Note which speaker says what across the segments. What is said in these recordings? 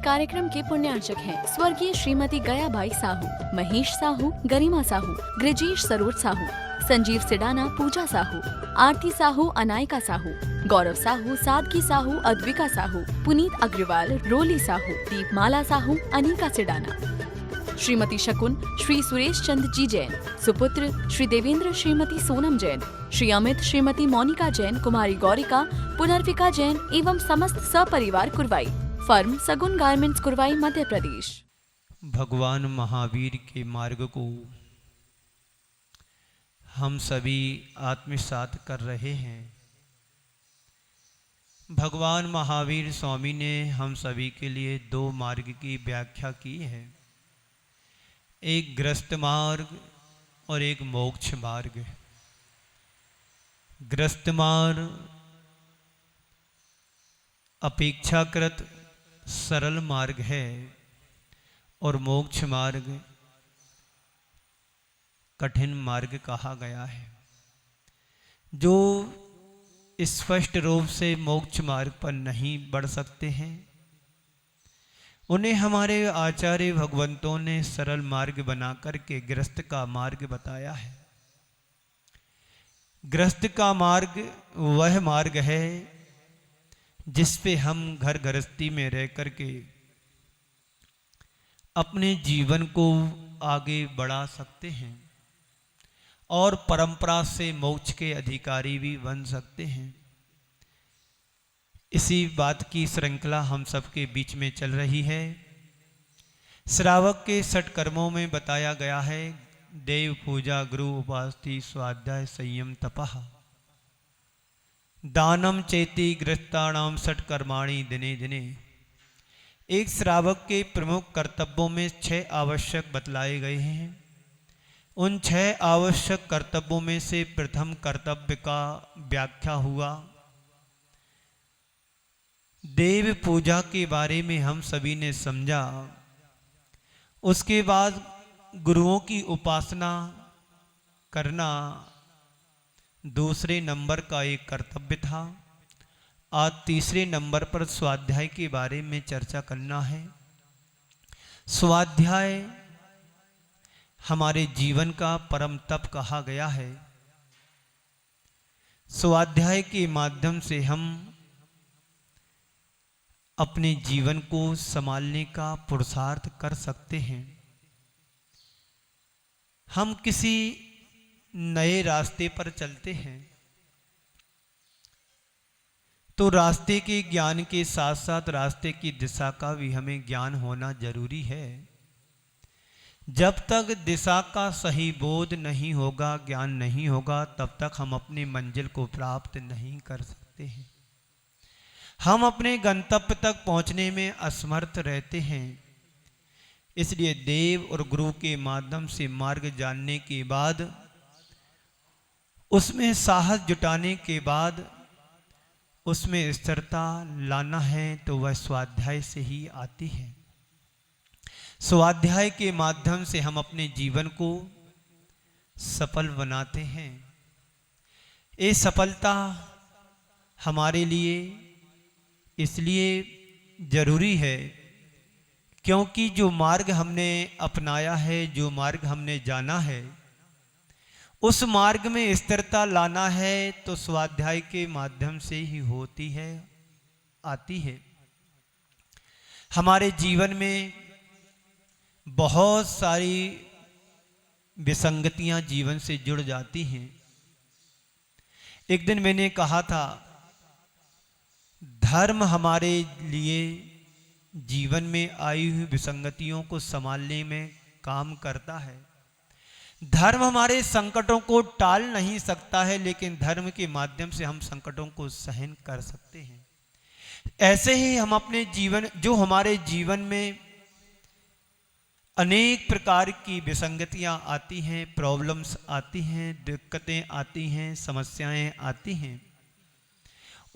Speaker 1: कार्यक्रम के पुण्यार्चक हैं स्वर्गीय श्रीमती गयाबाई साहू, महेश साहू, गरिमा साहू, ग्रजेश सरोज साहू, संजीव सिडाना, पूजा साहू, आरती साहू, अनायका साहू, गौरव साहू, सादगी साहू, अद्विका साहू, पुनीत अग्रवाल, रोली साहू, दीपमाला साहू, अनिका सिडाना, श्रीमती शकुन, श्री सुरेश चंद जी जैन, सुपुत्र श्री देवेंद्र, श्रीमती सोनम जैन, श्री अमित, श्रीमती मोनिका जैन, कुमारी गौरिका, पुनर्विका जैन एवं समस्त सपरिवार कुरवाई, फर्म सगुन गारमेंट्स कुरवाई, मध्य प्रदेश।
Speaker 2: भगवान महावीर के मार्ग को हम सभी आत्मसात कर रहे हैं। भगवान महावीर स्वामी ने हम सभी के लिए दो मार्ग की व्याख्या की है, एक गृहस्थ मार्ग और एक मोक्ष मार्ग। गृहस्थ मार्ग अपेक्षाकृत सरल मार्ग है और मोक्ष मार्ग कठिन मार्ग कहा गया है। जो स्पष्ट रूप से मोक्ष मार्ग पर नहीं बढ़ सकते हैं, उन्हें हमारे आचार्य भगवंतों ने सरल मार्ग बना करके गृहस्थ का मार्ग बताया है। गृहस्थ का मार्ग वह मार्ग है जिस पे हम घर गृहस्थी में रह करके अपने जीवन को आगे बढ़ा सकते हैं और परंपरा से मोक्ष के अधिकारी भी बन सकते हैं। इसी बात की श्रृंखला हम सबके बीच में चल रही है। श्रावक के षट कर्मों में बताया गया है देव पूजा, गुरु उपासना, स्वाध्याय, संयम, तपः, दानम चेति गृहस्थानाम षट कर्माणि दिने दिने। एक श्रावक के प्रमुख कर्तव्यों में 6 आवश्यक बतलाए गए हैं। उन 6 आवश्यक कर्तव्यों में से प्रथम कर्तव्य का व्याख्या हुआ। देव पूजा के बारे में हम सभी ने समझा। उसके बाद गुरुओं की उपासना करना दूसरे नंबर का एक कर्तव्य था। आज तीसरे नंबर पर स्वाध्याय के बारे में चर्चा करना है। स्वाध्याय हमारे जीवन का परम तप कहा गया है। स्वाध्याय के माध्यम से हम अपने जीवन को संभालने का पुरुषार्थ कर सकते हैं। हम किसी नए रास्ते पर चलते हैं तो रास्ते के ज्ञान के साथ साथ रास्ते की दिशा का भी हमें ज्ञान होना जरूरी है। जब तक दिशा का सही बोध नहीं होगा, ज्ञान नहीं होगा, तब तक हम अपनी मंजिल को प्राप्त नहीं कर सकते हैं। हम अपने गंतव्य तक पहुंचने में असमर्थ रहते हैं। इसलिए देव और गुरु के माध्यम से मार्ग जानने के बाद, उसमें साहस जुटाने के बाद, उसमें स्थिरता लाना है तो वह स्वाध्याय से ही आती है। स्वाध्याय के माध्यम से हम अपने जीवन को सफल बनाते हैं। ये सफलता हमारे लिए इसलिए जरूरी है क्योंकि जो मार्ग हमने अपनाया है, जो मार्ग हमने जाना है, उस मार्ग में स्थिरता लाना है तो स्वाध्याय के माध्यम से ही होती है, आती है। हमारे जीवन में बहुत सारी विसंगतियां जीवन से जुड़ जाती हैं। एक दिन मैंने कहा था, धर्म हमारे लिए जीवन में आई हुई विसंगतियों को संभालने में काम करता है। धर्म हमारे संकटों को टाल नहीं सकता है, लेकिन धर्म के माध्यम से हम संकटों को सहन कर सकते हैं। ऐसे ही हम अपने जीवन, जो हमारे जीवन में अनेक प्रकार की विसंगतियां आती हैं, प्रॉब्लम्स आती हैं, दिक्कतें आती हैं, समस्याएं आती हैं,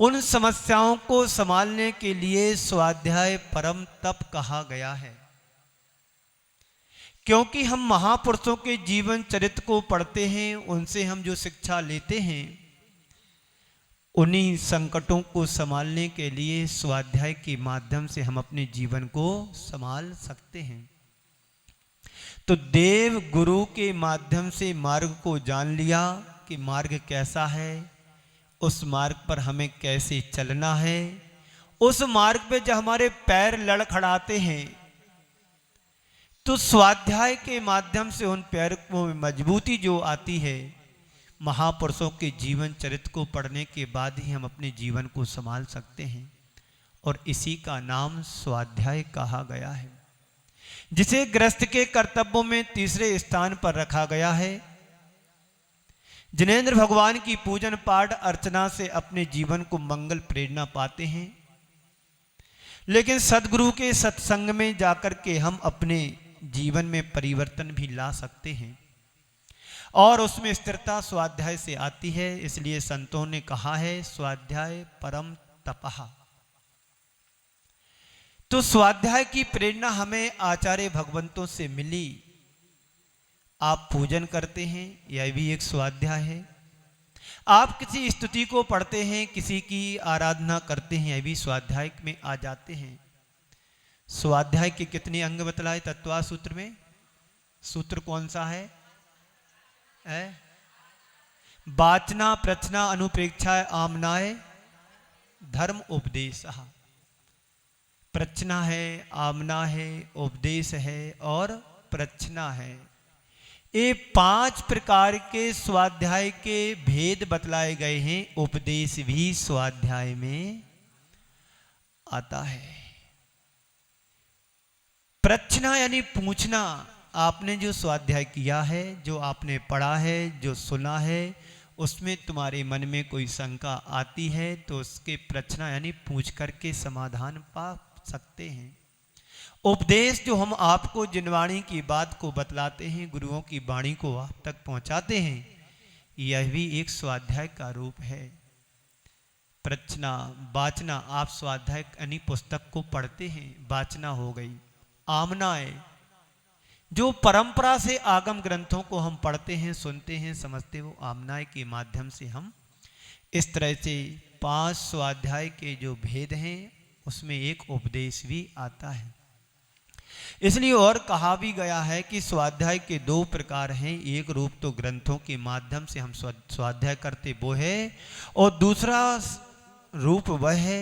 Speaker 2: उन समस्याओं को संभालने के लिए स्वाध्याय परम तप कहा गया है। क्योंकि हम महापुरुषों के जीवन चरित्र को पढ़ते हैं, उनसे हम जो शिक्षा लेते हैं, उन्हीं संकटों को संभालने के लिए स्वाध्याय के माध्यम से हम अपने जीवन को संभाल सकते हैं। तो देव गुरु के माध्यम से मार्ग को जान लिया कि मार्ग कैसा है, उस मार्ग पर हमें कैसे चलना है। उस मार्ग पे जब हमारे पैर लड़खड़ाते हैं तो स्वाध्याय के माध्यम से उन पैरों में मजबूती जो आती है, महापुरुषों के जीवन चरित्र को पढ़ने के बाद ही हम अपने जीवन को संभाल सकते हैं। और इसी का नाम स्वाध्याय कहा गया है, जिसे गृहस्थ के कर्तव्यों में तीसरे स्थान पर रखा गया है। जिनेंद्र भगवान की पूजन पाठ अर्चना से अपने जीवन को मंगल प्रेरणा पाते हैं, लेकिन सदगुरु के सत्संग में जाकर के हम अपने जीवन में परिवर्तन भी ला सकते हैं और उसमें स्थिरता स्वाध्याय से आती है। इसलिए संतों ने कहा है स्वाध्याय परम तपः। तो स्वाध्याय की प्रेरणा हमें आचार्य भगवंतों से मिली। आप पूजन करते हैं, यह भी एक स्वाध्याय है। आप किसी स्तुति को पढ़ते हैं, किसी की आराधना करते हैं, यह भी स्वाध्याय में आ जाते हैं। स्वाध्याय के कितने अंग बतलाए तत्वा सूत्र में? सूत्र कौन सा है? वाचना प्रचना अनुप्रेक्षा आमनाय धर्म उपदेश। प्रचना है, आमना है, उपदेश है और प्रचना है। ये 5 प्रकार के स्वाध्याय के भेद बतलाए गए हैं। उपदेश भी स्वाध्याय में आता है। प्रश्न यानी पूछना। आपने जो स्वाध्याय किया है, जो आपने पढ़ा है, जो सुना है, उसमें तुम्हारे मन में कोई शंका आती है तो उसके प्रश्न यानी पूछ करके समाधान पा सकते हैं। उपदेश जो हम आपको जिन वाणी की बात को बतलाते हैं, गुरुओं की वाणी को आप तक पहुंचाते हैं, यह भी एक स्वाध्याय का रूप है। प्रचना, वाचना, आप स्वाध्याय यानी पुस्तक को पढ़ते हैं, वाचना हो गई। आमनाए, जो परंपरा से आगम ग्रंथों को हम पढ़ते हैं, सुनते हैं, समझते, वो आमनाए के माध्यम से हम इस तरह से 5 स्वाध्याय के जो भेद हैं उसमें एक उपदेश भी आता है। इसलिए और कहा भी गया है कि स्वाध्याय के 2 प्रकार हैं। एक रूप तो ग्रंथों के माध्यम से हम स्वाध्याय करते वो है, और दूसरा रूप वह है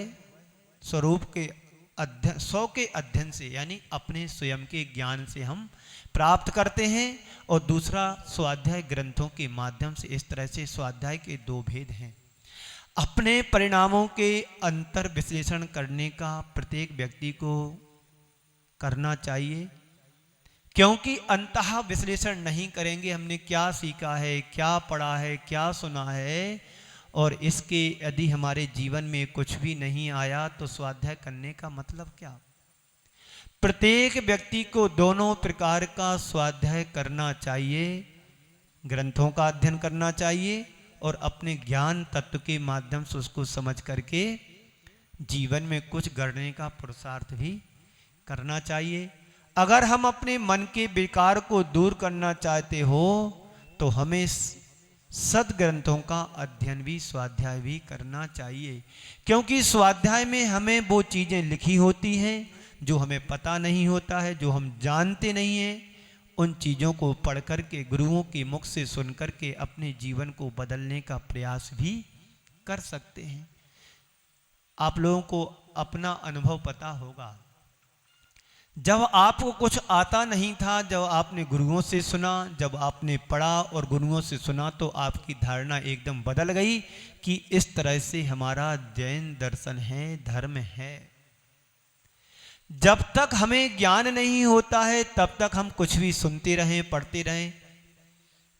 Speaker 2: स्वरूप के अध्ययन, 100 के अध्ययन से, यानी अपने स्वयं के ज्ञान से हम प्राप्त करते हैं। और दूसरा स्वाध्याय ग्रंथों के माध्यम से। इस तरह से स्वाध्याय के 2 भेद हैं। अपने परिणामों के अंतर विश्लेषण करने का प्रत्येक व्यक्ति को करना चाहिए, क्योंकि अंतः विश्लेषण नहीं करेंगे हमने क्या सीखा है, क्या पढ़ा है, क्या सुना है, और इसके यदि हमारे जीवन में कुछ भी नहीं आया तो स्वाध्याय करने का मतलब क्या? प्रत्येक व्यक्ति को दोनों प्रकार का स्वाध्याय करना चाहिए। ग्रंथों का अध्ययन करना चाहिए और अपने ज्ञान तत्व के माध्यम से उसको समझ करके जीवन में कुछ गढ़ने का पुरुषार्थ भी करना चाहिए। अगर हम अपने मन के विकार को दूर करना चाहते हो तो हमें सदग्रंथों का अध्ययन भी, स्वाध्याय भी करना चाहिए, क्योंकि स्वाध्याय में हमें वो चीज़ें लिखी होती हैं जो हमें पता नहीं होता है, जो हम जानते नहीं हैं। उन चीज़ों को पढ़ कर के, गुरुओं के मुख से सुन कर के अपने जीवन को बदलने का प्रयास भी कर सकते हैं। आप लोगों को अपना अनुभव पता होगा, जब आपको कुछ आता नहीं था, जब आपने गुरुओं से सुना, जब आपने पढ़ा और गुरुओं से सुना, तो आपकी धारणा एकदम बदल गई कि इस तरह से हमारा जैन दर्शन है, धर्म है। जब तक हमें ज्ञान नहीं होता है तब तक हम कुछ भी सुनते रहें, पढ़ते रहें,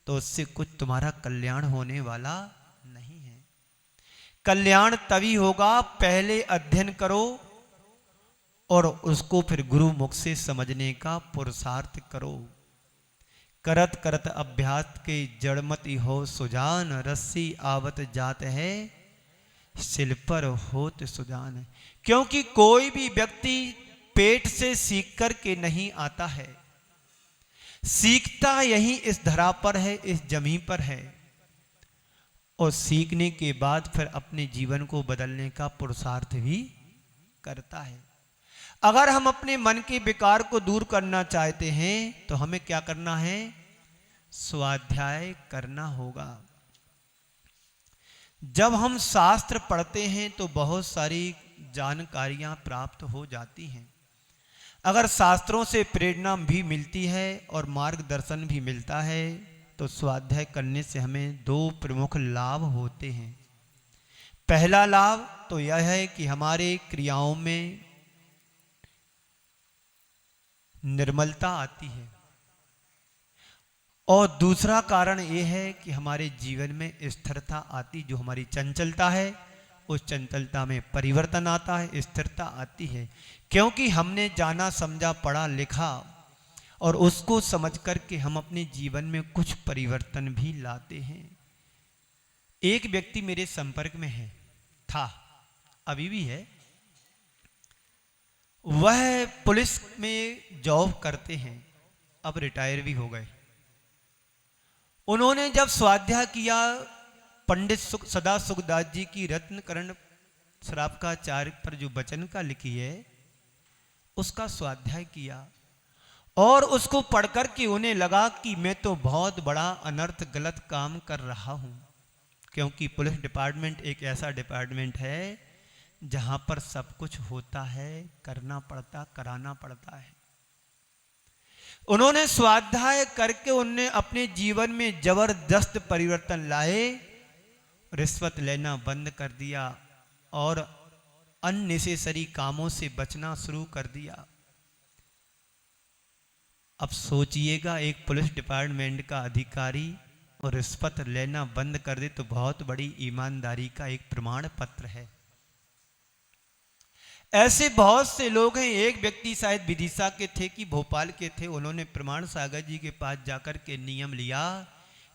Speaker 2: तो उससे कुछ तुम्हारा कल्याण होने वाला नहीं है। कल्याण तभी होगा पहले अध्ययन करो और उसको फिर गुरु मुख से समझने का पुरुषार्थ करो। करत करत अभ्यास के जड़मति हो सुजान, रस्सी आवत जात है सिल पर होत सुजान। क्योंकि कोई भी व्यक्ति पेट से सीख कर के नहीं आता है, सीखता यही इस धरा पर है, इस जमीन पर है, और सीखने के बाद फिर अपने जीवन को बदलने का पुरुषार्थ भी करता है। अगर हम अपने मन के विकार को दूर करना चाहते हैं तो हमें क्या करना है? स्वाध्याय करना होगा। जब हम शास्त्र पढ़ते हैं तो बहुत सारी जानकारियां प्राप्त हो जाती हैं। अगर शास्त्रों से प्रेरणा भी मिलती है और मार्गदर्शन भी मिलता है तो स्वाध्याय करने से हमें दो प्रमुख लाभ होते हैं। पहला लाभ तो यह है कि हमारे क्रियाओं में निर्मलता आती है और दूसरा कारण यह है कि हमारे जीवन में स्थिरता आती, जो हमारी चंचलता है उस चंचलता में परिवर्तन आता है, स्थिरता आती है, क्योंकि हमने जाना समझा पढ़ा लिखा और उसको समझ करके हम अपने जीवन में कुछ परिवर्तन भी लाते हैं। एक व्यक्ति मेरे संपर्क में था, अभी भी है। वह पुलिस में जॉब करते हैं, अब रिटायर भी हो गए। उन्होंने जब स्वाध्याय किया, पंडित सदा सुखदास जी की रत्नकरण श्रावकाचार्य पर जो वचन का लिखी है उसका स्वाध्याय किया और उसको पढ़कर के उन्हें लगा कि मैं तो बहुत बड़ा अनर्थ गलत काम कर रहा हूं, क्योंकि पुलिस डिपार्टमेंट एक ऐसा डिपार्टमेंट है जहां पर सब कुछ होता है, करना पड़ता, कराना पड़ता है। उन्होंने स्वाध्याय करके उन्होंने अपने जीवन में जबरदस्त परिवर्तन लाए, रिश्वत लेना बंद कर दिया और अननेसेसरी कामों से बचना शुरू कर दिया। अब सोचिएगा, एक पुलिस डिपार्टमेंट का अधिकारी और रिश्वत लेना बंद कर दे तो बहुत बड़ी ईमानदारी का एक प्रमाण पत्र है। ऐसे बहुत से लोग हैं। एक व्यक्ति शायद विदिशा के थे कि भोपाल के थे, उन्होंने प्रमाण सागर जी के पास जाकर के नियम लिया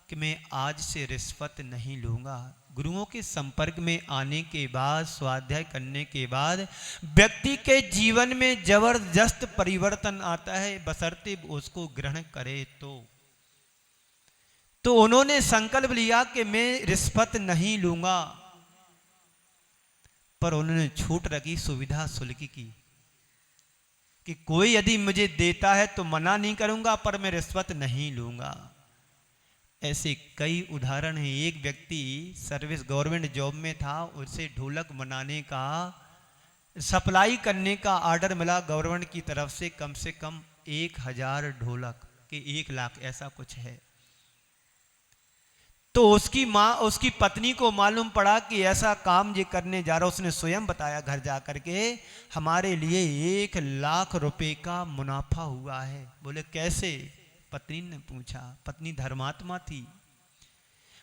Speaker 2: कि मैं आज से रिश्वत नहीं लूंगा। गुरुओं के संपर्क में आने के बाद, स्वाध्याय करने के बाद व्यक्ति के जीवन में जबरदस्त परिवर्तन आता है, बशर्ते उसको ग्रहण करे तो उन्होंने संकल्प लिया कि मैं रिश्वत नहीं लूंगा, पर उन्होंने छूट रखी सुविधा शुल्क की कि कोई यदि मुझे देता है तो मना नहीं करूंगा, पर मैं रिश्वत नहीं लूंगा। ऐसे कई उदाहरण हैं। एक व्यक्ति सर्विस गवर्नमेंट जॉब में था, उसे ढोलक बनाने का, सप्लाई करने का आर्डर मिला गवर्नमेंट की तरफ से कम 1000 ढोलक के 1 लाख ऐसा कुछ है। तो उसकी पत्नी को मालूम पड़ा कि ऐसा काम ये करने जा रहा, उसने स्वयं बताया घर जाकर के, हमारे लिए 1 लाख रुपए का मुनाफा हुआ है। बोले कैसे? पत्नी ने पूछा। पत्नी धर्मात्मा थी।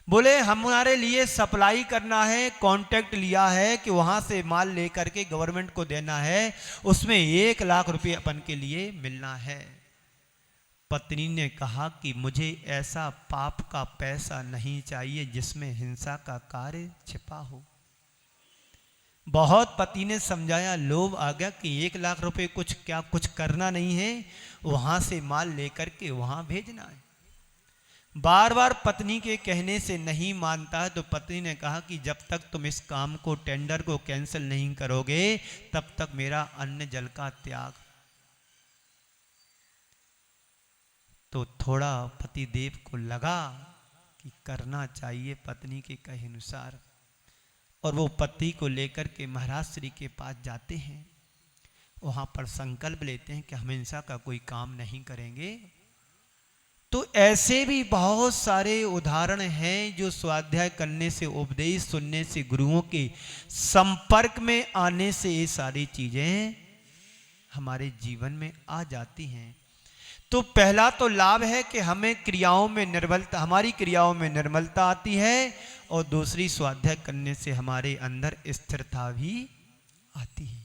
Speaker 2: बोले हमारे लिए सप्लाई करना है, कांटेक्ट लिया है कि वहां से माल लेकर के गवर्नमेंट को देना है, उसमें 1 लाख रुपए अपन के लिए मिलना है। पत्नी ने कहा कि मुझे ऐसा पाप का पैसा नहीं चाहिए जिसमें हिंसा का कार्य छिपा हो। बहुत पति ने समझाया, लोभ आ गया कि 1 लाख रुपए कुछ करना नहीं है, वहां से माल लेकर के वहां भेजना है। बार बार पत्नी के कहने से नहीं मानता, तो पत्नी ने कहा कि जब तक तुम इस काम को, टेंडर को कैंसिल नहीं करोगे तब तक मेरा अन्न जल का त्याग। तो थोड़ा पतिदेव को लगा कि करना चाहिए पत्नी के कहे अनुसार, और वो पति को लेकर के महाराज श्री के पास जाते हैं। वहां पर संकल्प लेते हैं कि हम हिंसा का कोई काम नहीं करेंगे। तो ऐसे भी बहुत सारे उदाहरण हैं जो स्वाध्याय करने से, उपदेश सुनने से, गुरुओं के संपर्क में आने से ये सारी चीजें हमारे जीवन में आ जाती हैं। तो पहला तो लाभ है कि हमें क्रियाओं में निर्मलता, हमारी क्रियाओं में निर्मलता आती है, और दूसरी स्वाध्याय करने से हमारे अंदर स्थिरता भी आती है।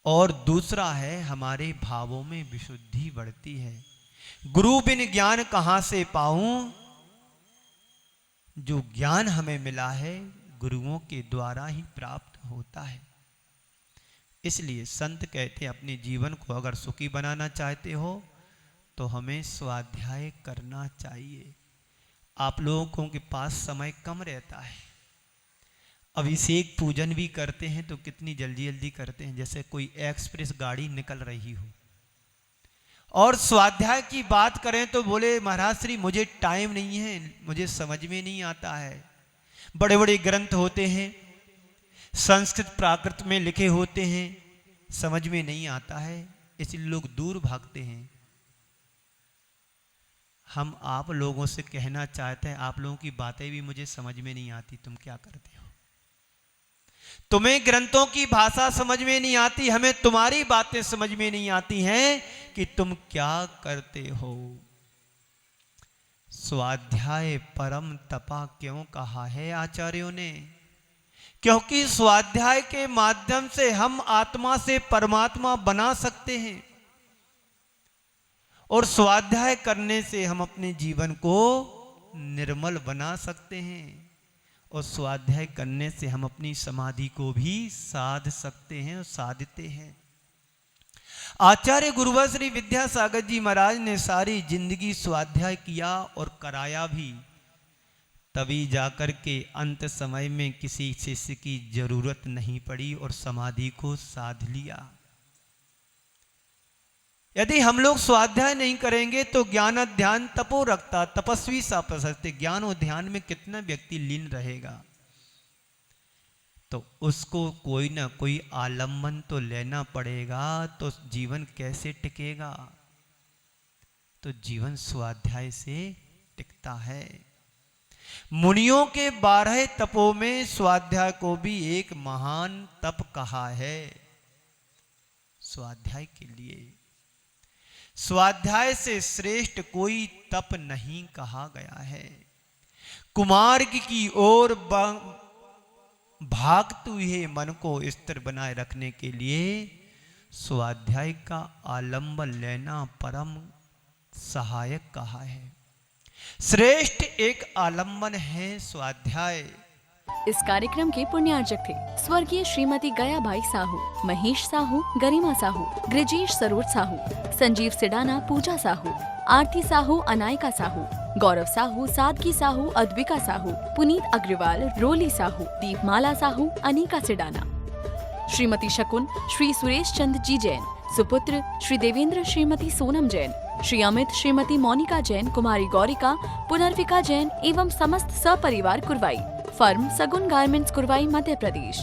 Speaker 2: और दूसरा है हमारे भावों में विशुद्धि बढ़ती है। गुरु बिन ज्ञान कहां से पाऊं? जो ज्ञान हमें मिला है गुरुओं के द्वारा ही प्राप्त होता है। इसलिए संत कहते हैं अपने जीवन को अगर सुखी बनाना चाहते हो तो हमें स्वाध्याय करना चाहिए। आप लोगों के पास समय कम रहता है। अभिषेक पूजन भी करते हैं तो कितनी जल्दी जल्दी करते हैं, जैसे कोई एक्सप्रेस गाड़ी निकल रही हो। और स्वाध्याय की बात करें तो बोले महाराज श्री मुझे टाइम नहीं है, मुझे समझ में नहीं आता है। बड़े बड़े ग्रंथ होते हैं, संस्कृत प्राकृत में लिखे होते हैं, समझ में नहीं आता है, इसलिए लोग दूर भागते हैं। हम आप लोगों से कहना चाहते हैं, आप लोगों की बातें भी मुझे समझ में नहीं आती, तुम क्या करते हो? तुम्हें ग्रंथों की भाषा समझ में नहीं आती, हमें तुम्हारी बातें समझ में नहीं आती हैं कि तुम क्या करते हो। स्वाध्याय परम तपा क्यों कहा है आचार्यों ने? क्योंकि स्वाध्याय के माध्यम से हम आत्मा से परमात्मा बना सकते हैं, और स्वाध्याय करने से हम अपने जीवन को निर्मल बना सकते हैं, और स्वाध्याय करने से हम अपनी समाधि को भी साध सकते हैं और साधते हैं। आचार्य गुरुवर श्री विद्यासागर जी महाराज ने सारी जिंदगी स्वाध्याय किया और कराया भी, तभी जाकर के अंत समय में किसी शिष्य की जरूरत नहीं पड़ी और समाधि को साध लिया। यदि हम लोग स्वाध्याय नहीं करेंगे तो ज्ञान ध्यान तपो रखता तपस्वी सा प्रशस्ति, ज्ञान और ध्यान में कितना व्यक्ति लीन रहेगा, तो उसको कोई ना कोई आलम्बन तो लेना पड़ेगा, तो जीवन कैसे टिकेगा? तो जीवन स्वाध्याय से टिकता है। मुनियों के 12 तपों में स्वाध्याय को भी एक महान तप कहा है। स्वाध्याय के लिए स्वाध्याय से श्रेष्ठ कोई तप नहीं कहा गया है। कुमार्ग की ओर भागते हुए मन को स्थिर बनाए रखने के लिए स्वाध्याय का आलंबन लेना परम सहायक कहा है। श्रेष्ठ एक आलंबन है स्वाध्याय।
Speaker 1: इस कार्यक्रम के पुण्यार्जक थे स्वर्गीय श्रीमती गयाबाई साहू, महेश साहू, गरिमा साहू, गृजेश सरोज साहू, संजीव सिडाना, पूजा साहू, आरती साहू, अनायका साहू, गौरव साहू, सादगी साहू, अद्विका साहू, पुनीत अग्रवाल, रोली साहू, दीपमाला साहू, अनिका सिडाना, श्रीमती शकुन, श्री सुरेश चंद जी जैन, सुपुत्र श्री देवेंद्र, श्रीमती सोनम जैन, श्री अमित, श्रीमती मोनिका जैन, कुमारी गौरिका, पुनर्विका जैन एवं समस्त सपरिवार कुरवाई। फर्म सगुन गारमेंट्स कुरवाई, मध्य प्रदेश।